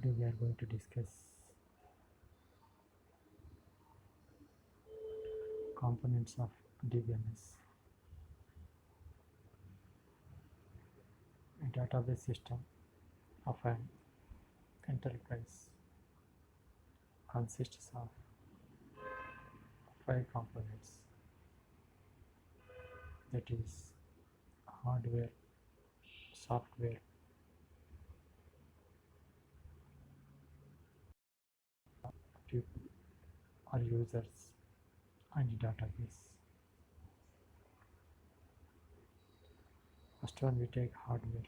Today we are going to discuss components of Rdbms, a database system of an enterprise consists of 5 components, that is hardware, software, people or users, and database. First one, we take hardware.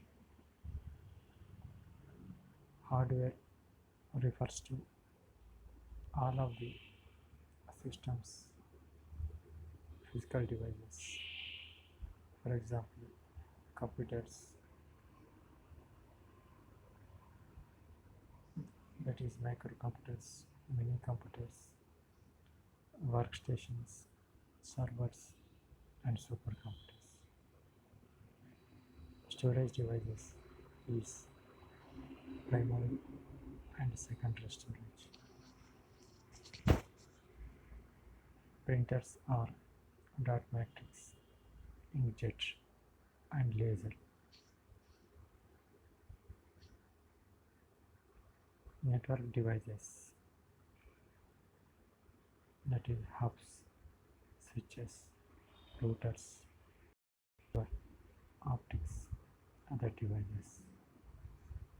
Hardware refers to all of the system's physical devices. For example, computers, that is microcomputers, mini computers, workstations, servers, and supercomputers. Storage devices is primary and secondary storage. Printers are dot matrix, inkjet, and laser. Network devices, that is hubs, switches, routers, optics, other devices,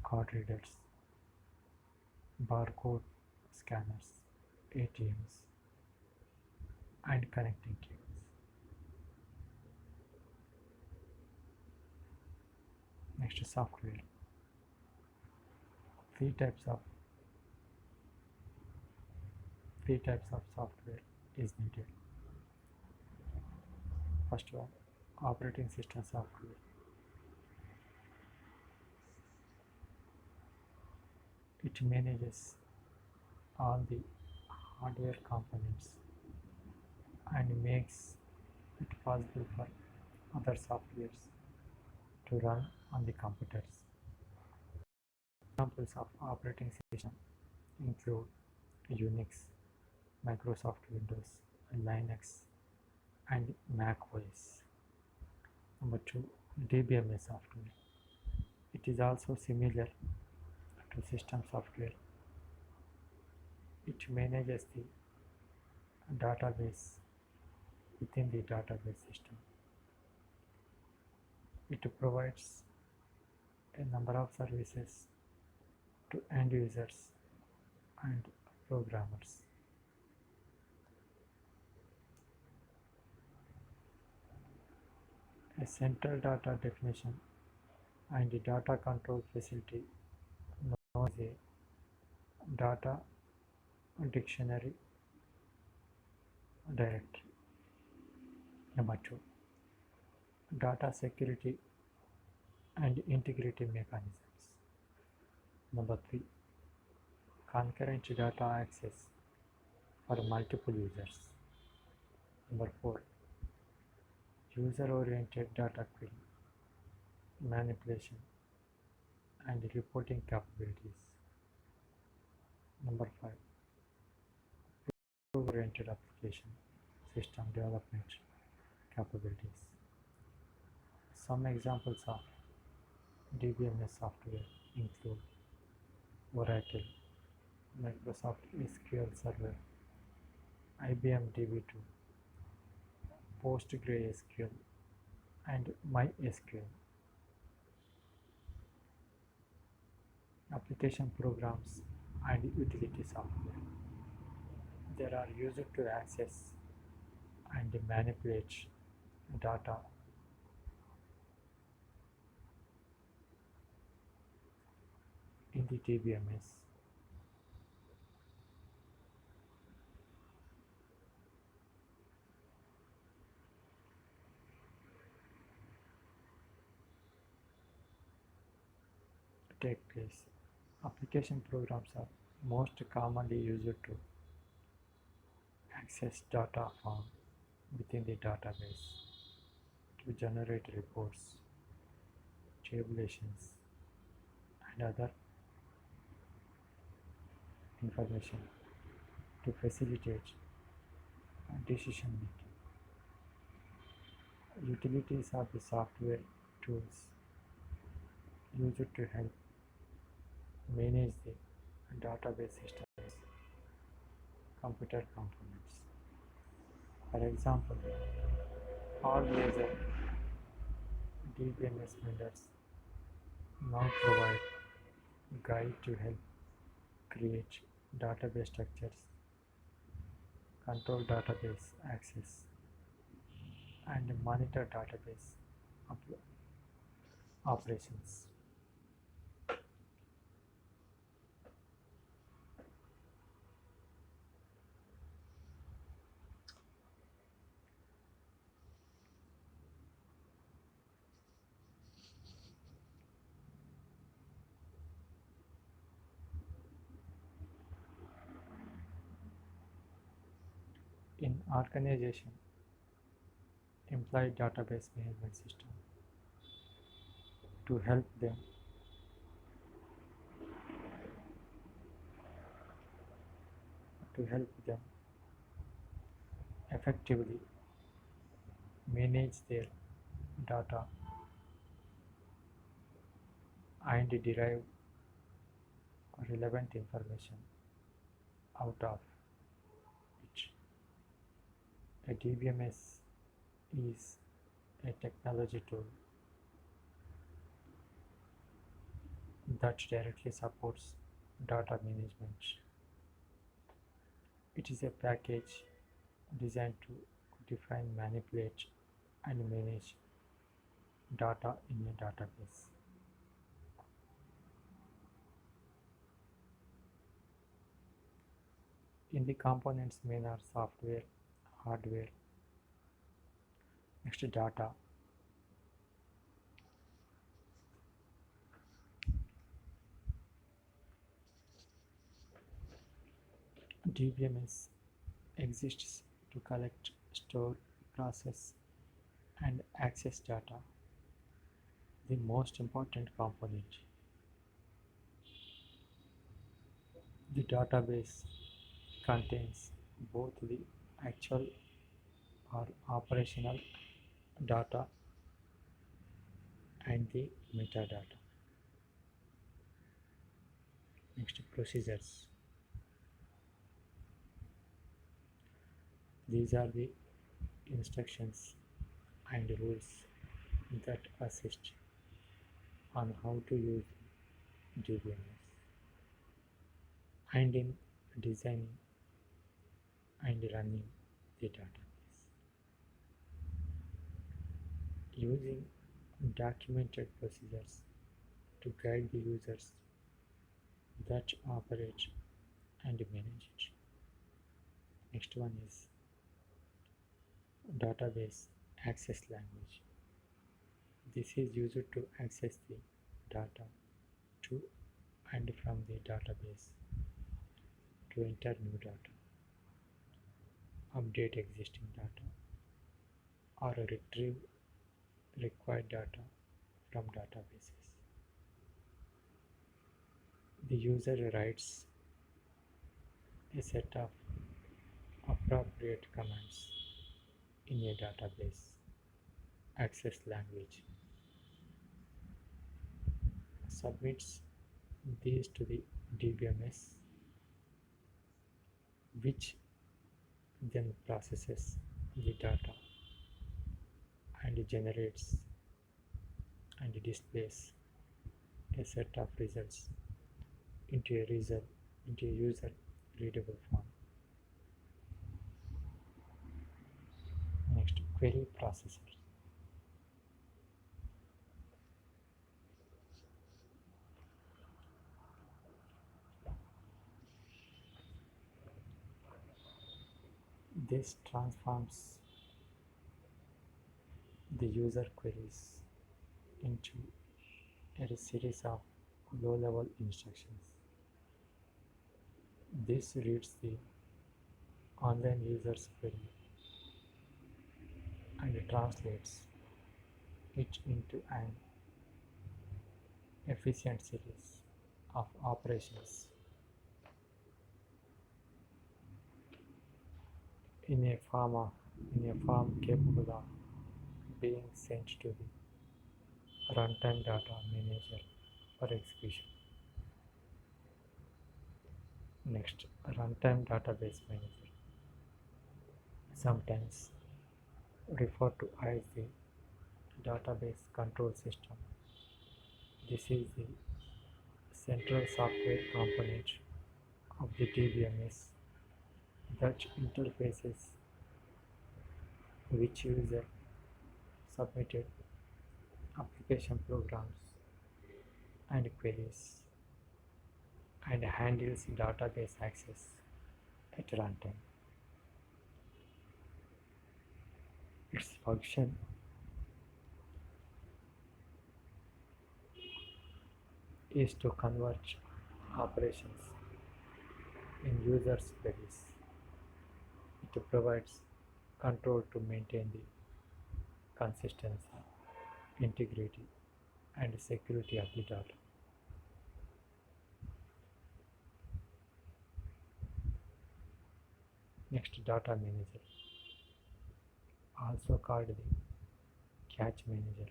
card readers, barcode scanners, ATMs, and connecting cables. Next, software. Three types of software is needed. First one, operating system software. It manages all the hardware components and makes it possible for other softwares to run on the computers. Examples of operating system include Unix, Microsoft Windows, Linux, and Mac OS. Number 2, Rdbms software. It is also similar to system software. It manages the database within the database system. It provides a number of services to end users and programmers. A central data definition and a data control facility known as a data dictionary directory. Number 2, data security and integrity mechanisms. Number 3, concurrent data access for multiple users. Number 4, user-oriented data query, manipulation, and reporting capabilities. Number 5, oriented application system development capabilities. Some examples of Rdbms software include Oracle, Microsoft SQL Server, IBM DB2, PostgreSQL, and MySQL. Application programs and utility software. They are used to access and manipulate data in the Rdbms. Take place. Application programs are most commonly used to access data found within the database, to generate reports, tabulations, and other information to facilitate decision making. Utilities are the software tools used to help manage the database systems, computer components. For example, all major DBMS vendors now provide guide to help create database structures, control database access, and monitor database operations. In organization, employee database management system to help them effectively manage their data and derive relevant information out of it. A DBMS is a technology tool that directly supports data management. It is a package designed to define, manipulate, and manage data in a database. In the components main are software, hardware, next data, DBMS exists to collect, store, process, and access data. The most important component, the database, contains both the actual or operational data and the metadata. Next, procedures. These are the instructions and rules that assist on how to use DBMS and in designing and running the database. Using documented procedures to guide the users that operate and manage it. Next one is database access language. This is used to access the data to and from the database, to enter new data, update existing data, or retrieve required data from databases. The user writes a set of appropriate commands in a database access language, submits these to the DBMS, which then processes the data and generates and displays a set of results into a user readable form. Next, query processor. This transforms the user queries into a series of low-level instructions. This reads the online user's query and translates it into an efficient series of operations in a form capable of being sent to the runtime data manager for execution. Next, runtime database manager, sometimes referred to as the database control system. This is the central software component of the Rdbms that interfaces which user submitted application programs and queries and handles database access at runtime. Its function is to converge operations in users' queries. It provides control to maintain the consistency, integrity, and security of the data. Next, data manager, also called the cache manager.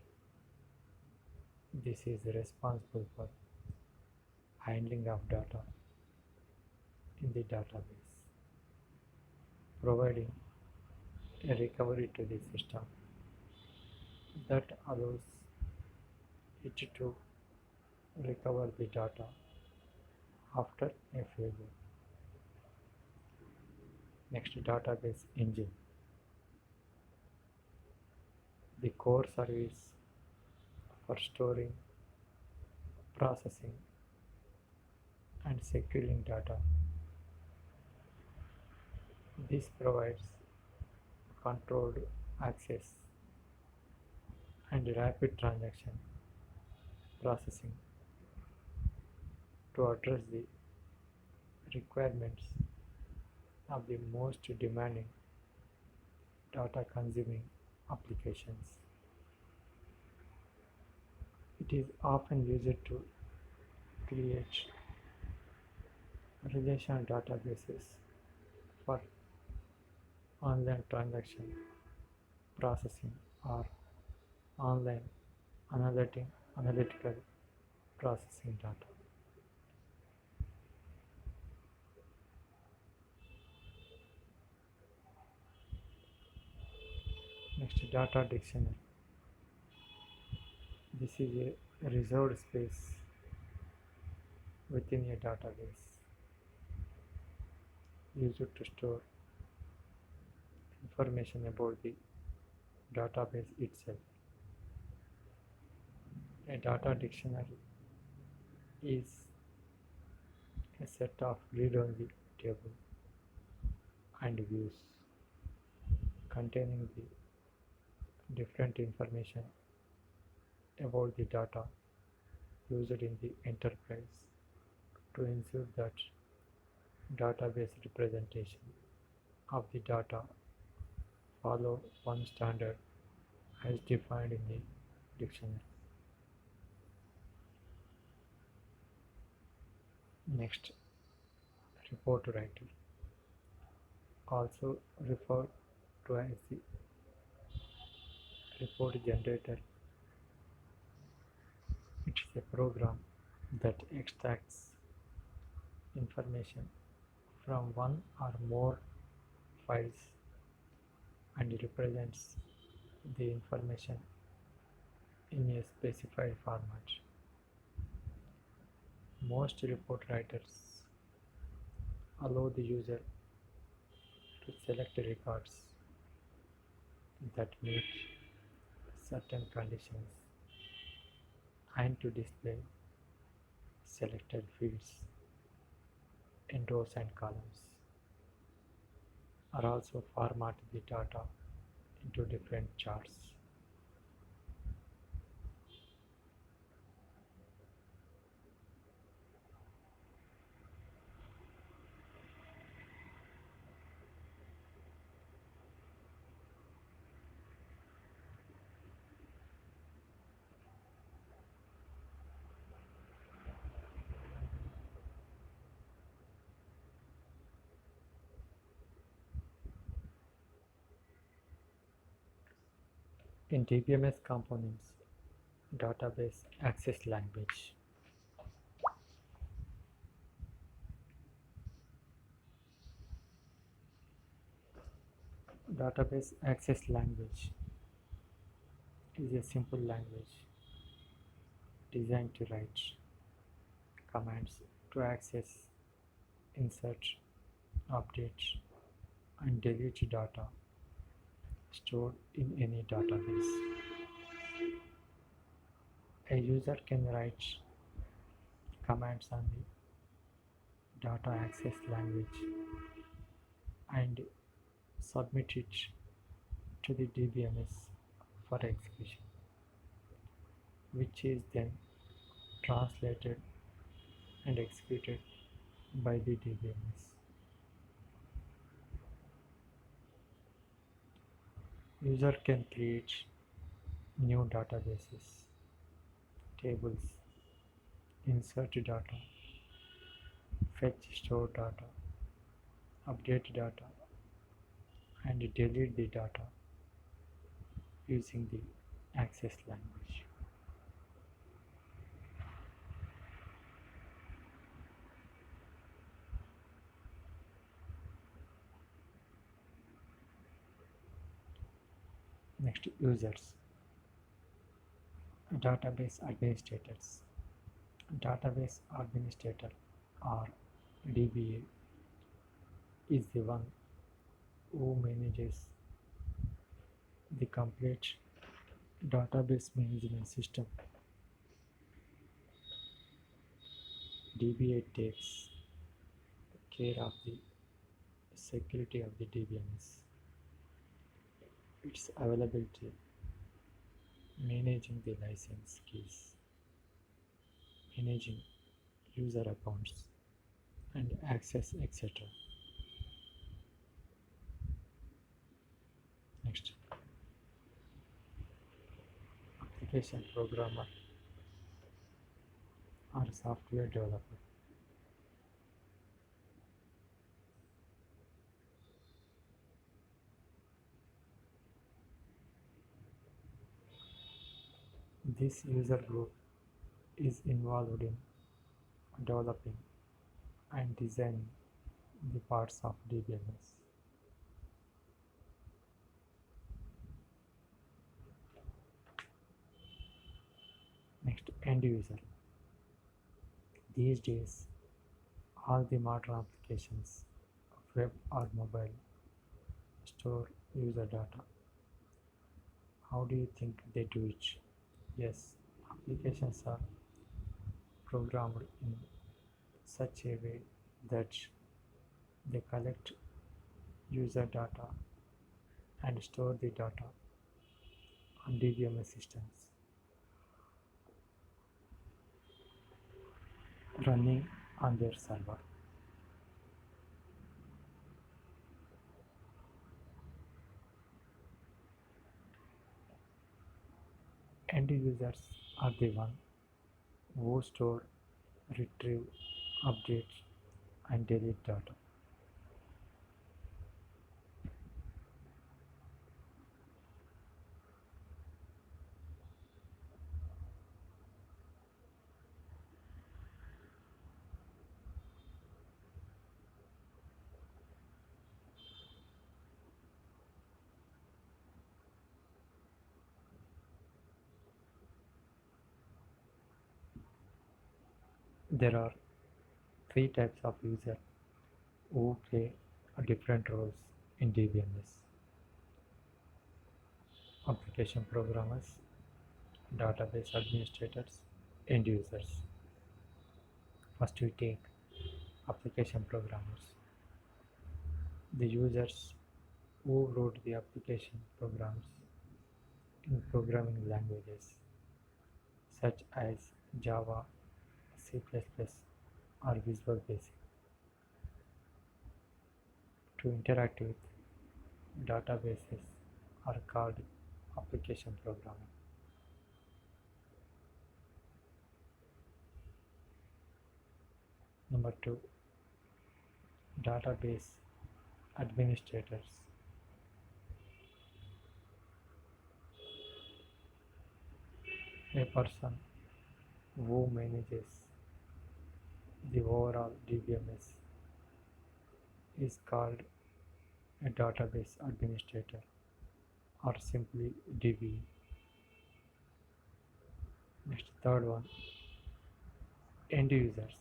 This is responsible for handling of data in the database, providing a recovery to the system that allows it to recover the data after a failure. Next, database engine, the core service for storing, processing, and securing data. This provides controlled access and rapid transaction processing to address the requirements of the most demanding data consuming applications. It is often used to create relational databases for online transaction processing or online analytical processing data. Next, data dictionary. This is a reserved space within a database used to store information about the database itself. A data dictionary is a set of read-only tables and views containing the different information about the data used in the enterprise to ensure that database representation of the data follow one standard as defined in the dictionary. Next, report writer, also referred to as the report generator. It is a program that extracts information from one or more files and represents the information in a specified format. Most report writers allow the user to select records that meet certain conditions and to display selected fields in rows and columns, or also format the data into different charts. In Rdbms components, database access language. Database access language is a simple language designed to write commands to access, insert, update, and delete data stored in any database. A user can write commands on the data access language and submit it to the Rdbms for execution, which is then translated and executed by the Rdbms. User can create new databases, tables, insert data, fetch store data, update data, and delete the data using the access language. Next, users. Database administrators. Database administrator or DBA is the one who manages the complete database management system. DBA takes care of the security of the DBMS, its availability, managing the license keys, managing user accounts and access, etc. Next, application programmer or software developer. This user group is involved in developing and designing the parts of DBMS. Next, end user. These days, all the modern applications, web or mobile, store user data. How do you think they do it? Yes, applications are programmed in such a way that they collect user data and store the data on DBMS systems running on their server. End users are the one who store, retrieve, update, and delete data. There are three types of user who play different roles in DBMS: application programmers, database administrators, end users. First, we take application programmers, the users who wrote the application programs in programming languages such as Java, C++, or Visual Basic to interact with databases are called application programming. Number 2, database administrators. A person who manages the overall DBMS is called a database administrator or simply DBE. Next, third one, end users.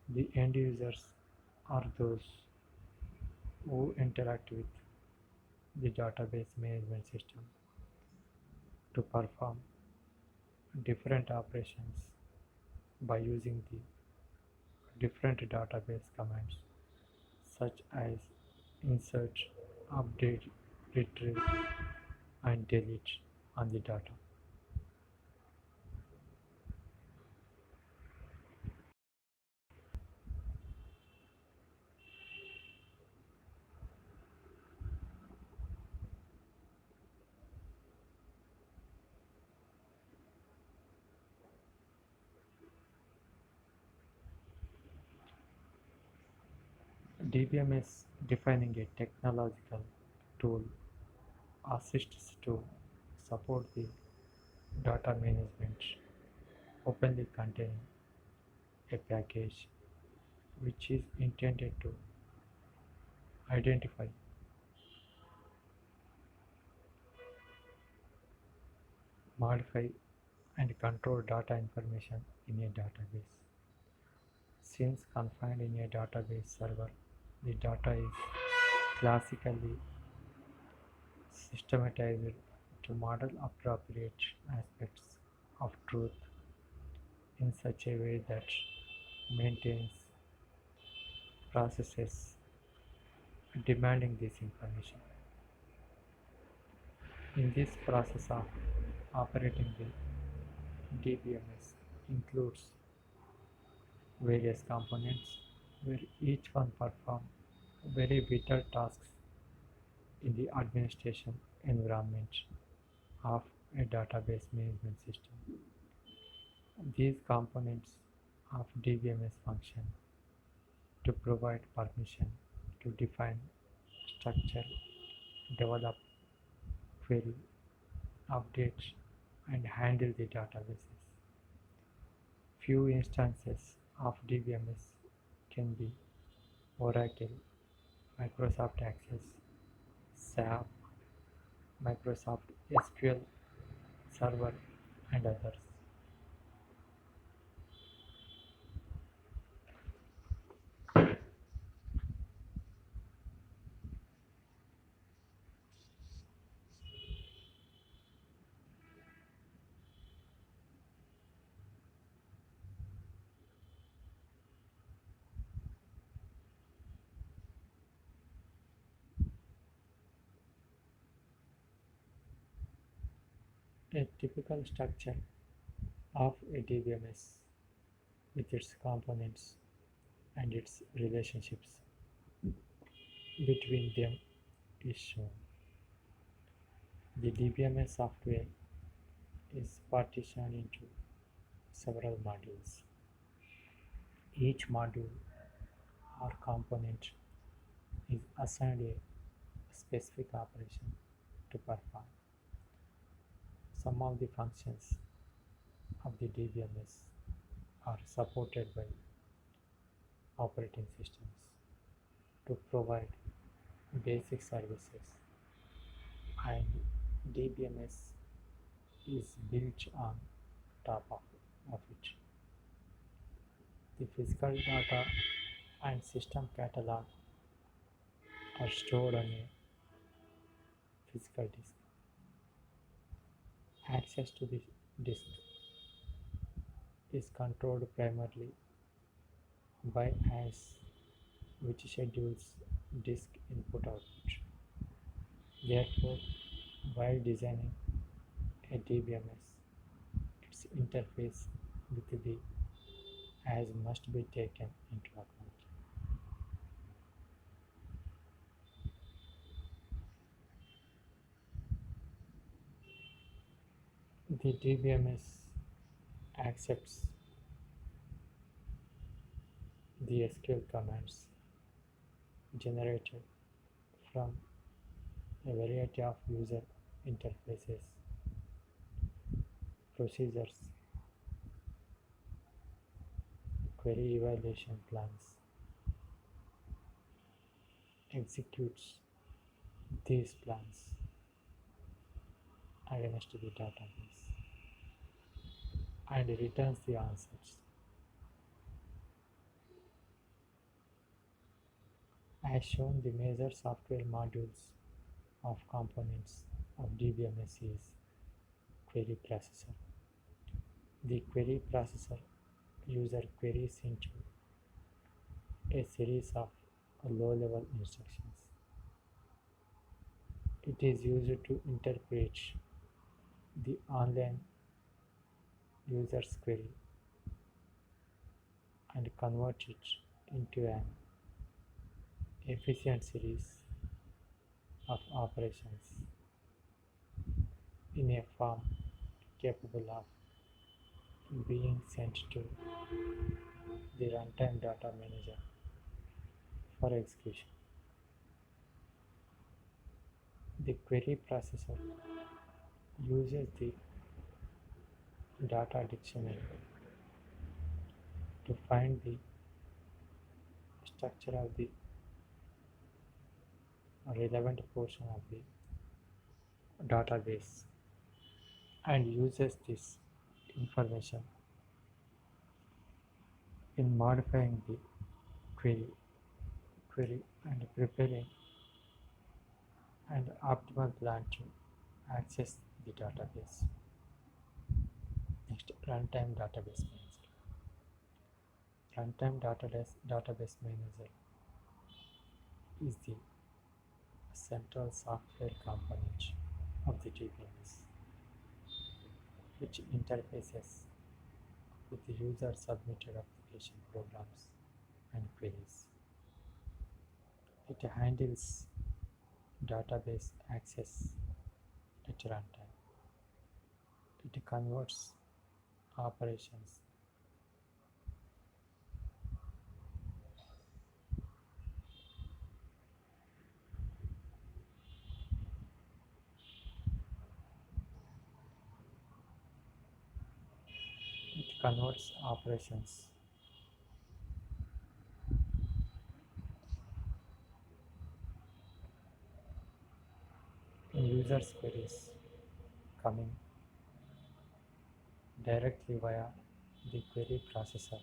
The end users are those who interact with the database management system to perform different operations by using the different database commands such as insert, update, retrieve, and delete on the data. DBMS defining a technological tool assists to support the data management openly containing a package which is intended to identify, modify, and control data information in a database. Since confined in a database server, the data is classically systematized to model appropriate aspects of truth in such a way that maintains processes demanding this information. In this process of operating the DBMS includes various components where each one performs very vital tasks in the administration environment of a database management system. These components of DBMS function to provide permission to define, structure, develop, query, update, and handle the databases. Few instances of DBMS can be Oracle, Microsoft Access, SAP, Microsoft SQL Server, and others. A typical structure of a DBMS with its components and its relationships between them is shown. The DBMS software is partitioned into several modules. Each module or component is assigned a specific operation to perform. Some of the functions of the DBMS are supported by operating systems to provide basic services, and DBMS is built on top of it. The physical data and system catalog are stored on a physical disk. Access to the disk is controlled primarily by AS, which schedules disk input-output. Therefore, while designing a DBMS, its interface with the AS must be taken into account. The DBMS accepts the SQL commands generated from a variety of user interfaces, procedures, query evaluation plans, executes these plans against the database and returns the answers. As shown, the major software modules of components of Rdbms is query processor. The query processor user queries into a series of low-level instructions. It is used to interpret the online user's query and convert it into an efficient series of operations in a form capable of being sent to the runtime data manager for execution. The query processor uses the data dictionary to find the structure of the relevant portion of the database and uses this information in modifying the query and preparing an optimal plan to access the database. Next, runtime database manager. Runtime database manager is the central software component of the DBMS, which interfaces with the user-submitted application programs and queries. It handles database access at runtime. It converts operations it converts operations in users' queries coming directly via the query processor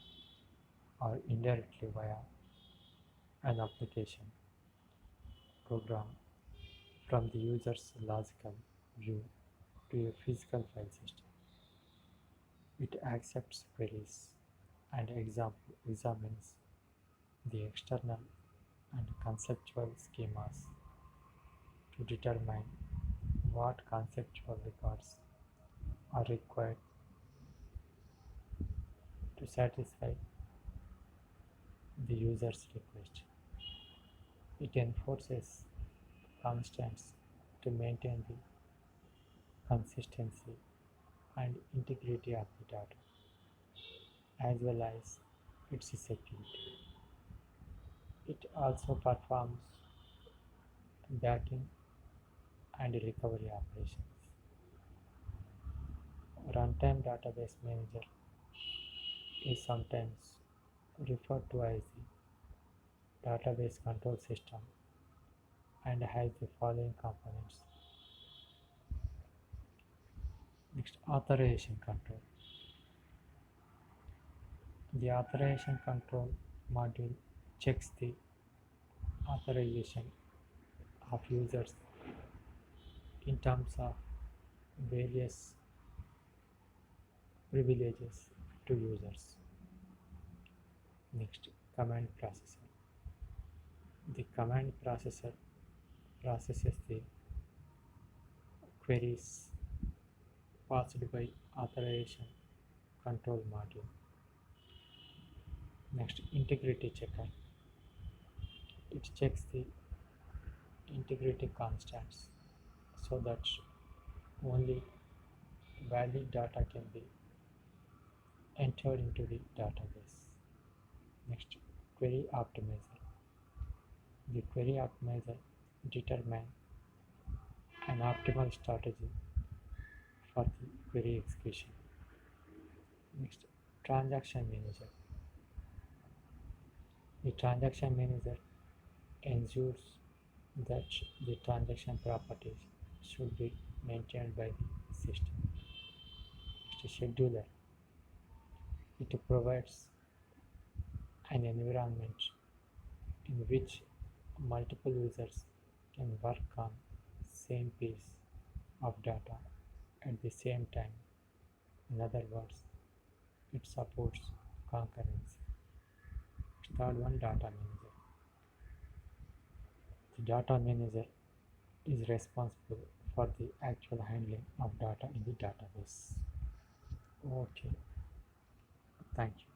or indirectly via an application program from the user's logical view to a physical file system. It accepts queries and examines the external and conceptual schemas to determine what conceptual records are required to satisfy the user's request. It enforces constants to maintain the consistency and integrity of the data, as well as its security. It also performs backing and recovery operations. Runtime database manager is sometimes referred to as the database control system and has the following components. Next, authorization control. The authorization control module checks the authorization of users in terms of various privileges to users. Next, command processor. The command processor processes the queries passed by authorization control module. Next, integrity checker. It checks the integrity constants so that only valid data can be entered into the database. Next, query optimizer. The query optimizer determines an optimal strategy for the query execution. Next, transaction manager. The transaction manager ensures that the transaction properties should be maintained by the system. Next, scheduler. It provides an environment in which multiple users can work on same piece of data at the same time. In other words, it supports concurrency. Third one, data manager. The data manager is responsible for the actual handling of data in the database. Okay, thank you.